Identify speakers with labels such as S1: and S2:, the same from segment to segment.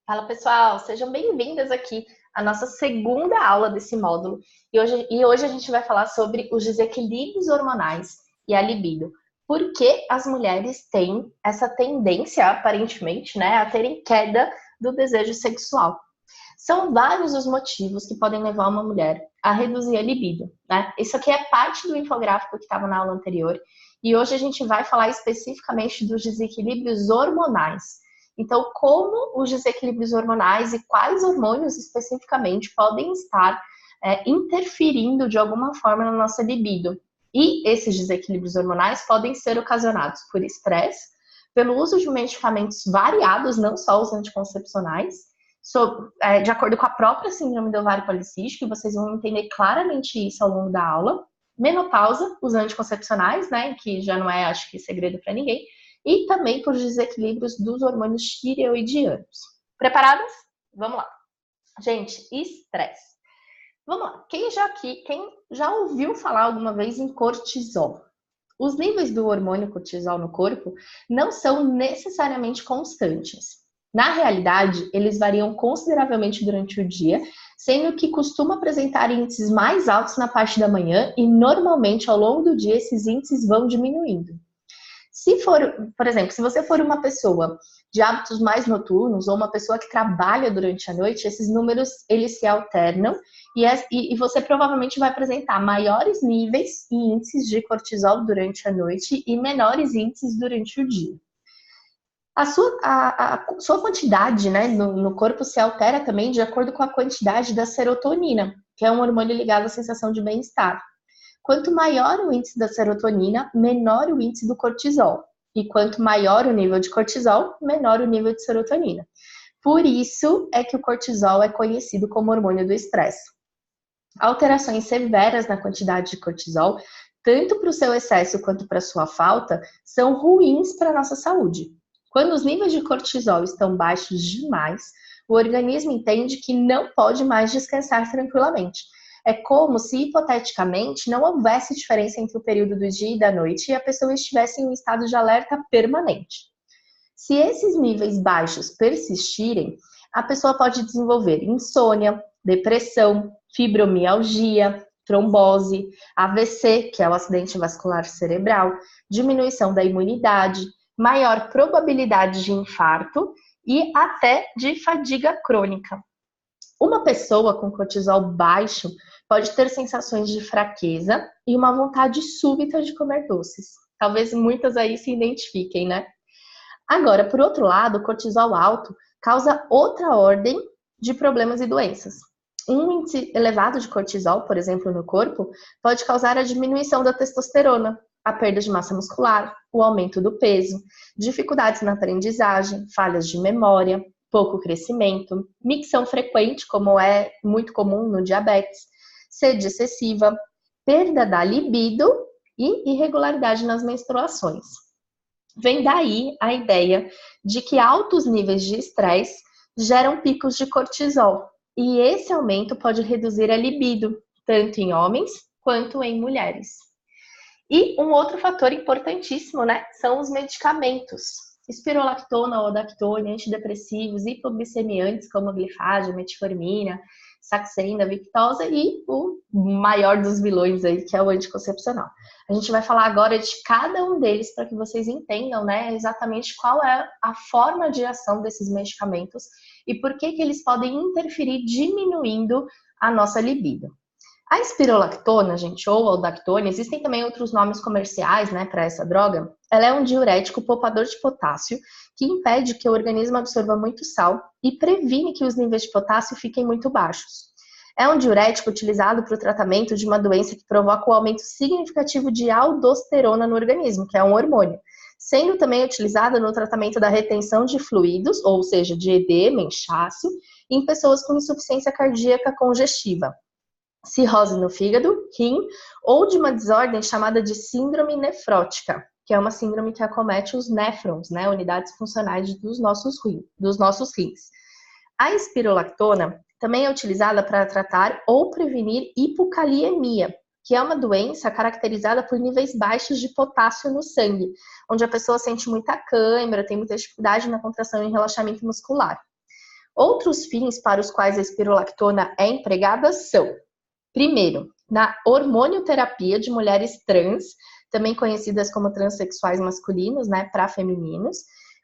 S1: Fala pessoal, sejam bem-vindas aqui à nossa segunda aula desse módulo. E hoje a gente vai falar sobre os desequilíbrios hormonais e a libido. Por que as mulheres têm essa tendência, aparentemente, né, a terem queda do desejo sexual? São vários os motivos que podem levar uma mulher a reduzir a libido, né? Isso aqui é parte do infográfico que estava na aula anterior. E hoje a gente vai falar especificamente dos desequilíbrios hormonais. Então, como os desequilíbrios hormonais e quais hormônios especificamente podem estar interferindo de alguma forma na nossa libido. E esses desequilíbrios hormonais podem ser ocasionados por estresse, pelo uso de medicamentos variados, não só os anticoncepcionais, de acordo com a própria síndrome do ovário policístico, e vocês vão entender claramente isso ao longo da aula. Menopausa, os anticoncepcionais, né, que já não é, acho que, segredo para ninguém, e também por desequilíbrios dos hormônios tireoidianos. Preparadas? Vamos lá. Gente, estresse. Vamos lá. Quem já ouviu falar alguma vez em cortisol? Os níveis do hormônio cortisol no corpo não são necessariamente constantes. Na realidade, eles variam consideravelmente durante o dia, sendo que costuma apresentar índices mais altos na parte da manhã e normalmente ao longo do dia esses índices vão diminuindo. Se for, por exemplo, se você for uma pessoa de hábitos mais noturnos ou uma pessoa que trabalha durante a noite, esses números eles se alternam e você provavelmente vai apresentar maiores níveis e índices de cortisol durante a noite e menores índices durante o dia. A sua quantidade, né, no corpo se altera também de acordo com a quantidade da serotonina, que é um hormônio ligado à sensação de bem-estar. Quanto maior o índice da serotonina, menor o índice do cortisol. E quanto maior o nível de cortisol, menor o nível de serotonina. Por isso é que o cortisol é conhecido como hormônio do estresse. Alterações severas na quantidade de cortisol, tanto para o seu excesso quanto para a sua falta, são ruins para a nossa saúde. Quando os níveis de cortisol estão baixos demais, o organismo entende que não pode mais descansar tranquilamente. É como se, hipoteticamente, não houvesse diferença entre o período do dia e da noite e a pessoa estivesse em um estado de alerta permanente. Se esses níveis baixos persistirem, a pessoa pode desenvolver insônia, depressão, fibromialgia, trombose, AVC, que é o acidente vascular cerebral, diminuição da imunidade, maior probabilidade de infarto e até de fadiga crônica. Uma pessoa com cortisol baixo pode ter sensações de fraqueza e uma vontade súbita de comer doces. Talvez muitas aí se identifiquem, né? Agora, por outro lado, o cortisol alto causa outra ordem de problemas e doenças. Um índice elevado de cortisol, por exemplo, no corpo, pode causar a diminuição da testosterona, a perda de massa muscular, o aumento do peso, dificuldades na aprendizagem, falhas de memória, pouco crescimento, micção frequente, como é muito comum no diabetes, sede excessiva, perda da libido e irregularidade nas menstruações. Vem daí a ideia de que altos níveis de estresse geram picos de cortisol, e esse aumento pode reduzir a libido, tanto em homens quanto em mulheres. E um outro fator importantíssimo, né, são os medicamentos. Espirolactona, odactone, antidepressivos, hipoglicemiantes como glifage, metformina, saxenda, victosa e o maior dos vilões aí, que é o anticoncepcional. A gente vai falar agora de cada um deles para que vocês entendam, né, exatamente qual é a forma de ação desses medicamentos e por que eles podem interferir diminuindo a nossa libido. A espirolactona, gente, ou aldactone, existem também outros nomes comerciais, né, para essa droga. Ela é um diurético poupador de potássio que impede que o organismo absorva muito sal e previne que os níveis de potássio fiquem muito baixos. É um diurético utilizado para o tratamento de uma doença que provoca o aumento significativo de aldosterona no organismo, que é um hormônio, sendo também utilizado no tratamento da retenção de fluidos, ou seja, de edema, inchaço, em pessoas com insuficiência cardíaca congestiva, cirrose no fígado, rim, ou de uma desordem chamada de síndrome nefrótica, que é uma síndrome que acomete os néfrons, né, unidades funcionais dos nossos rins. A espirolactona também é utilizada para tratar ou prevenir hipokaliemia, que é uma doença caracterizada por níveis baixos de potássio no sangue, onde a pessoa sente muita cãibra, tem muita dificuldade na contração e relaxamento muscular. Outros fins para os quais a espirulactona é empregada são: primeiro, na hormonioterapia de mulheres trans, também conhecidas como transexuais masculinos, né, para femininos,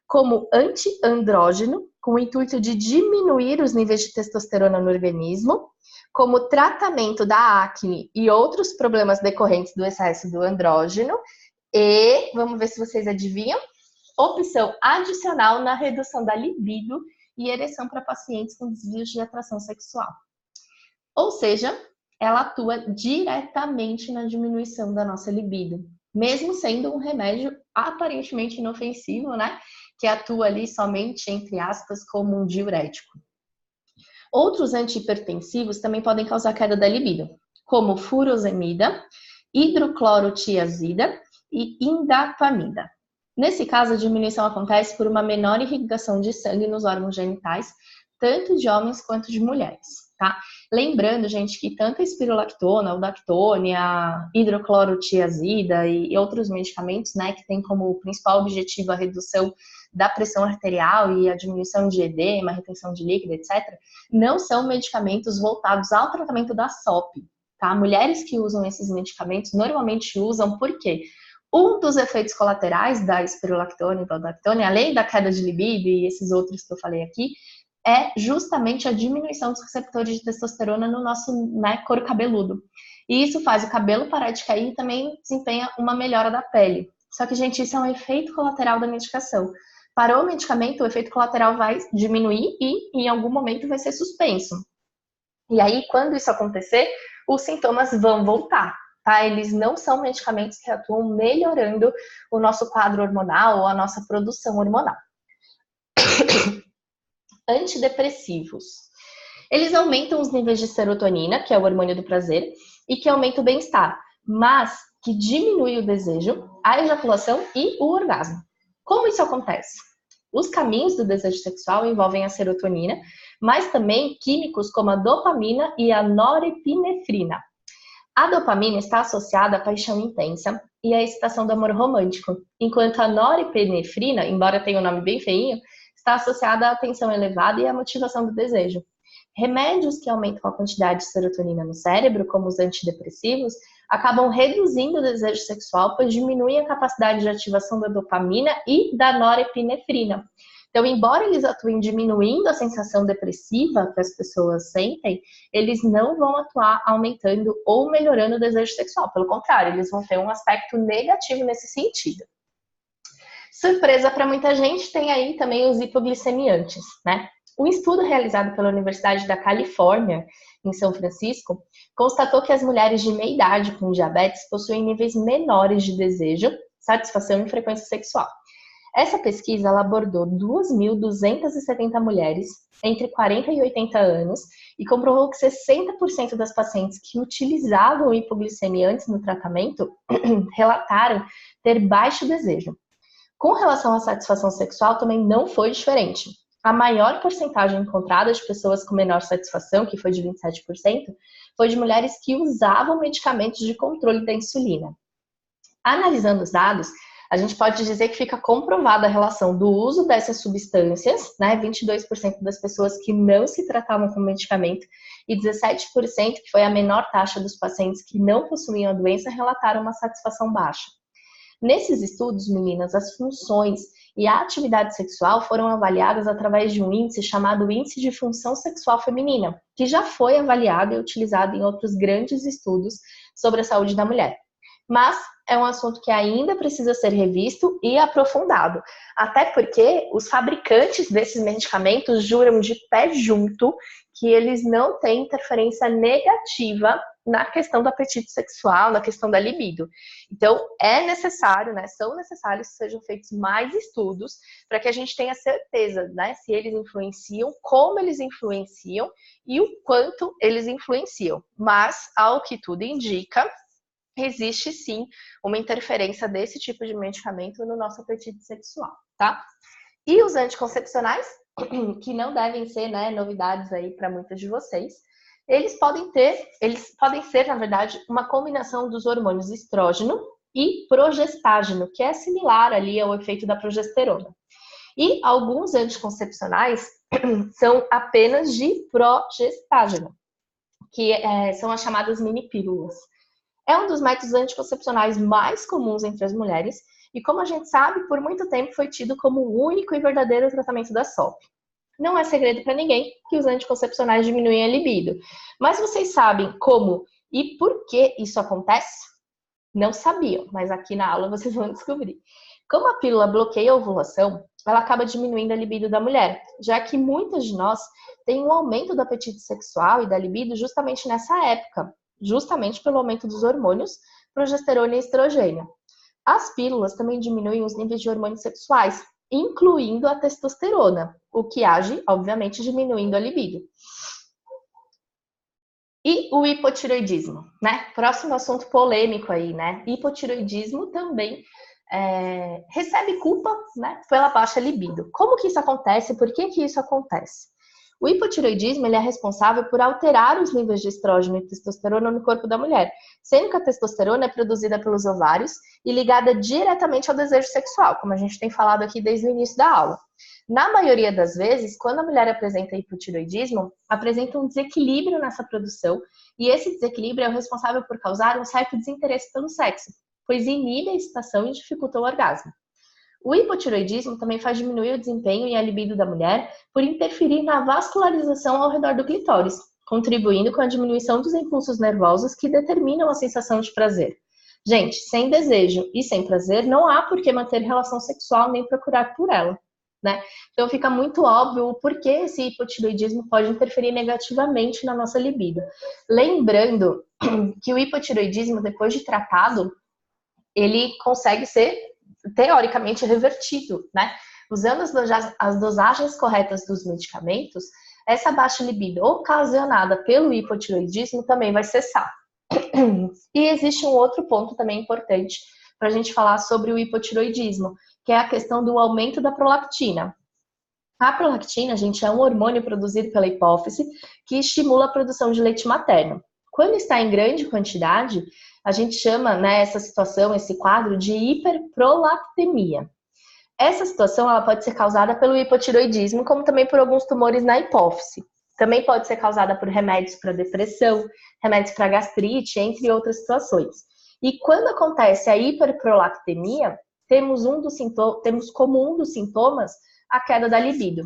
S1: como antiandrógeno, com o intuito de diminuir os níveis de testosterona no organismo, como tratamento da acne e outros problemas decorrentes do excesso do andrógeno, e, vamos ver se vocês adivinham, opção adicional na redução da libido e ereção para pacientes com desvios de atração sexual. Ou seja, ela atua diretamente na diminuição da nossa libido, mesmo sendo um remédio aparentemente inofensivo, né? Que atua ali somente, entre aspas, como um diurético. Outros antihipertensivos também podem causar queda da libido, como furosemida, hidroclorotiazida e indapamida. Nesse caso, a diminuição acontece por uma menor irrigação de sangue nos órgãos genitais, tanto de homens quanto de mulheres. Tá? Lembrando, gente, que tanto a espirulactona, o Dactone, a hidroclorotiazida e outros medicamentos, né, que tem como principal objetivo a redução da pressão arterial e a diminuição de edema, retenção de líquido, etc., não são medicamentos voltados ao tratamento da SOP. Tá? Mulheres que usam esses medicamentos normalmente usam porque um dos efeitos colaterais da espirulactona e do Dactone, além da queda de libido e esses outros que eu falei aqui, é justamente a diminuição dos receptores de testosterona no nosso, né, couro cabeludo. E isso faz o cabelo parar de cair e também desempenha uma melhora da pele. Só que, gente, isso é um efeito colateral da medicação. Parou o medicamento, o efeito colateral vai diminuir e, em algum momento, vai ser suspenso. E aí, quando isso acontecer, os sintomas vão voltar, tá? Eles não são medicamentos que atuam melhorando o nosso quadro hormonal ou a nossa produção hormonal. Antidepressivos. Eles aumentam os níveis de serotonina, que é o hormônio do prazer, e que aumenta o bem-estar, mas que diminui o desejo, a ejaculação e o orgasmo. Como isso acontece? Os caminhos do desejo sexual envolvem a serotonina, mas também químicos como a dopamina e a norepinefrina. A dopamina está associada à paixão intensa e à excitação do amor romântico, enquanto a norepinefrina, embora tenha um nome bem feinho, está associada à tensão elevada e à motivação do desejo. Remédios que aumentam a quantidade de serotonina no cérebro, como os antidepressivos, acabam reduzindo o desejo sexual, pois diminuem a capacidade de ativação da dopamina e da norepinefrina. Então, embora eles atuem diminuindo a sensação depressiva que as pessoas sentem, eles não vão atuar aumentando ou melhorando o desejo sexual. Pelo contrário, eles vão ter um aspecto negativo nesse sentido. Surpresa para muita gente, tem aí também os hipoglicemiantes, né? Um estudo realizado pela Universidade da Califórnia, em São Francisco, constatou que as mulheres de meia idade com diabetes possuem níveis menores de desejo, satisfação e frequência sexual. Essa pesquisa ela abordou 2.270 mulheres entre 40 e 80 anos e comprovou que 60% das pacientes que utilizavam hipoglicemiantes no tratamento relataram ter baixo desejo. Com relação à satisfação sexual, também não foi diferente. A maior porcentagem encontrada de pessoas com menor satisfação, que foi de 27%, foi de mulheres que usavam medicamentos de controle da insulina. Analisando os dados, a gente pode dizer que fica comprovada a relação do uso dessas substâncias, né? 22% das pessoas que não se tratavam com medicamento e 17%, que foi a menor taxa dos pacientes que não possuíam a doença, relataram uma satisfação baixa. Nesses estudos, meninas, as funções e a atividade sexual foram avaliadas através de um índice chamado Índice de Função Sexual Feminina, que já foi avaliado e utilizado em outros grandes estudos sobre a saúde da mulher. Mas é um assunto que ainda precisa ser revisto e aprofundado, até porque os fabricantes desses medicamentos juram de pé junto que eles não têm interferência negativa na questão do apetite sexual, na questão da libido. Então, é necessário, né, são necessários que sejam feitos mais estudos para que a gente tenha certeza, né, se eles influenciam, como eles influenciam e o quanto eles influenciam. Mas, ao que tudo indica, existe sim uma interferência desse tipo de medicamento no nosso apetite sexual, tá? E os anticoncepcionais, que não devem ser, né, novidades aí para muitas de vocês, eles podem ser, na verdade, uma combinação dos hormônios estrógeno e progestágeno, que é similar ali ao efeito da progesterona. E alguns anticoncepcionais são apenas de progestágeno, que são as chamadas mini-pílulas. É um dos métodos anticoncepcionais mais comuns entre as mulheres e, como a gente sabe, por muito tempo foi tido como o único e verdadeiro tratamento da SOP. Não é segredo para ninguém que os anticoncepcionais diminuem a libido. Mas vocês sabem como e por que isso acontece? Não sabiam, mas aqui na aula vocês vão descobrir. Como a pílula bloqueia a ovulação, ela acaba diminuindo a libido da mulher, já que muitas de nós têm um aumento do apetite sexual e da libido justamente nessa época, justamente pelo aumento dos hormônios, progesterona e estrogênio. As pílulas também diminuem os níveis de hormônios sexuais, incluindo a testosterona, o que age, obviamente, diminuindo a libido. E o hipotireoidismo, né? Próximo assunto polêmico aí, né? Hipotireoidismo também recebe culpa, né, pela baixa libido. Como que isso acontece? Por que que isso acontece? O hipotireoidismo ele é responsável por alterar os níveis de estrógeno e testosterona no corpo da mulher, sendo que a testosterona é produzida pelos ovários e ligada diretamente ao desejo sexual, como a gente tem falado aqui desde o início da aula. Na maioria das vezes, quando a mulher apresenta hipotireoidismo, apresenta um desequilíbrio nessa produção, e esse desequilíbrio é o responsável por causar um certo desinteresse pelo sexo, pois inibe a excitação e dificulta o orgasmo. O hipotireoidismo também faz diminuir o desempenho e a libido da mulher por interferir na vascularização ao redor do clitóris, contribuindo com a diminuição dos impulsos nervosos que determinam a sensação de prazer. Gente, sem desejo e sem prazer, não há por que manter relação sexual nem procurar por ela, né? Então fica muito óbvio o porquê esse hipotireoidismo pode interferir negativamente na nossa libido. Lembrando que o hipotireoidismo, depois de tratado, ele consegue ser, teoricamente, revertido, né? Usando as dosagens corretas dos medicamentos, essa baixa libido ocasionada pelo hipotireoidismo também vai cessar. E existe um outro ponto também importante para a gente falar sobre o hipotireoidismo, que é a questão do aumento da prolactina. A prolactina, gente, é um hormônio produzido pela hipófise que estimula a produção de leite materno. Quando está em grande quantidade, a gente chama, né, essa situação, esse quadro, de hiperprolactemia. Essa situação ela pode ser causada pelo hipotireoidismo, como também por alguns tumores na hipófise. Também pode ser causada por remédios para depressão, remédios para gastrite, entre outras situações. E quando acontece a hiperprolactemia, temos como um dos sintomas a queda da libido.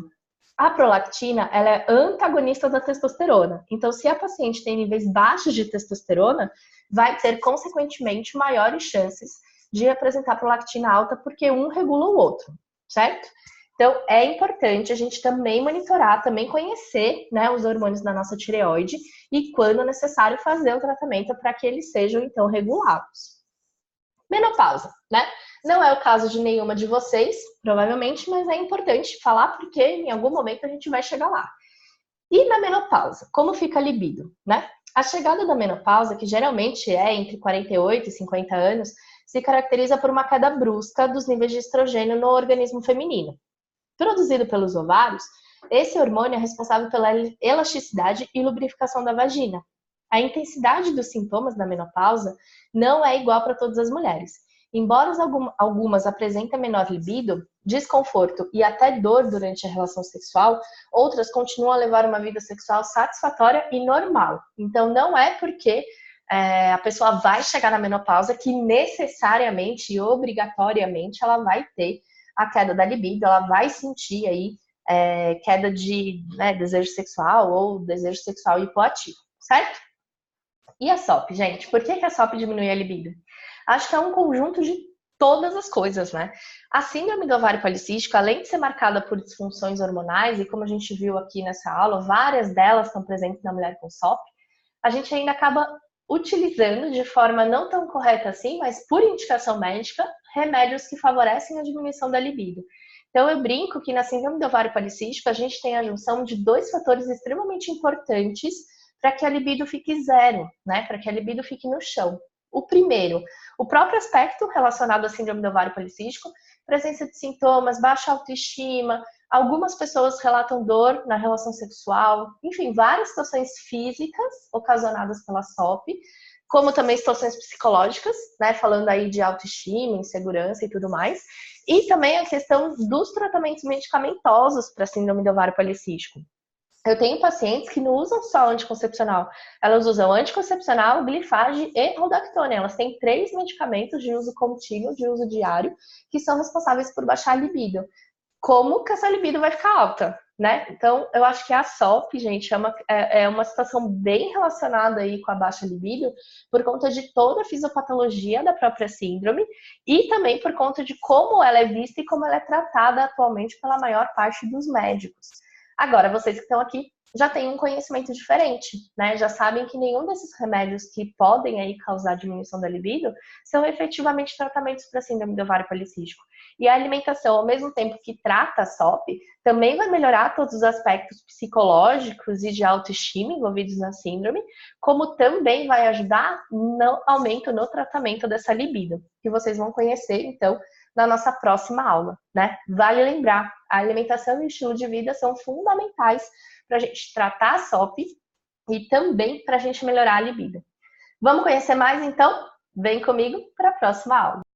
S1: A prolactina, ela é antagonista da testosterona. Então, se a paciente tem níveis baixos de testosterona, vai ter, consequentemente, maiores chances de apresentar prolactina alta, porque um regula o outro, certo? Então, é importante a gente também monitorar, também conhecer, né, os hormônios da nossa tireoide e, quando necessário, fazer o tratamento para que eles sejam, então, regulados. Menopausa, né? Não é o caso de nenhuma de vocês, provavelmente, mas é importante falar porque em algum momento a gente vai chegar lá. E na menopausa, como fica a libido, né? A chegada da menopausa, que geralmente é entre 48 e 50 anos, se caracteriza por uma queda brusca dos níveis de estrogênio no organismo feminino. Produzido pelos ovários, esse hormônio é responsável pela elasticidade e lubrificação da vagina. A intensidade dos sintomas da menopausa não é igual para todas as mulheres. Embora algumas apresentem menor libido, desconforto e até dor durante a relação sexual, outras continuam a levar uma vida sexual satisfatória e normal. Então, não é porque a pessoa vai chegar na menopausa que necessariamente e obrigatoriamente ela vai ter a queda da libido, ela vai sentir aí queda de desejo sexual ou desejo sexual hipoativo, certo? E a SOP, gente? Por que a SOP diminui a libido? Acho que é um conjunto de todas as coisas, né? A síndrome do ovário policístico, além de ser marcada por disfunções hormonais, e como a gente viu aqui nessa aula, várias delas estão presentes na mulher com SOP, a gente ainda acaba utilizando de forma não tão correta assim, mas por indicação médica, remédios que favorecem a diminuição da libido. Então eu brinco que na síndrome do ovário policístico a gente tem a junção de dois fatores extremamente importantes para que a libido fique zero, né? Para que a libido fique no chão. O primeiro, o próprio aspecto relacionado à síndrome do ovário policístico, presença de sintomas, baixa autoestima, algumas pessoas relatam dor na relação sexual, enfim, várias situações físicas ocasionadas pela SOP como também situações psicológicas, né? Falando aí de autoestima, insegurança e tudo mais. E também a questão dos tratamentos medicamentosos para síndrome do ovário policístico. Eu tenho pacientes que não usam só anticoncepcional, elas usam anticoncepcional, glifage e Roldactone. Elas têm 3 medicamentos de uso contínuo, de uso diário, que são responsáveis por baixar a libido. Como que essa libido vai ficar alta, né? Então, eu acho que a SOP, gente, é uma situação bem relacionada aí com a baixa libido, por conta de toda a fisiopatologia da própria síndrome e também por conta de como ela é vista e como ela é tratada atualmente pela maior parte dos médicos. Agora, vocês que estão aqui já têm um conhecimento diferente, né? Já sabem que nenhum desses remédios que podem aí causar diminuição da libido são efetivamente tratamentos para síndrome do ovário policístico. E a alimentação, ao mesmo tempo que trata a SOP, também vai melhorar todos os aspectos psicológicos e de autoestima envolvidos na síndrome, como também vai ajudar no aumento no tratamento dessa libido, que vocês vão conhecer, então, na nossa próxima aula, né? Vale lembrar, a alimentação e o estilo de vida são fundamentais para a gente tratar a SOP e também para a gente melhorar a libido. Vamos conhecer mais, então? Vem comigo para a próxima aula.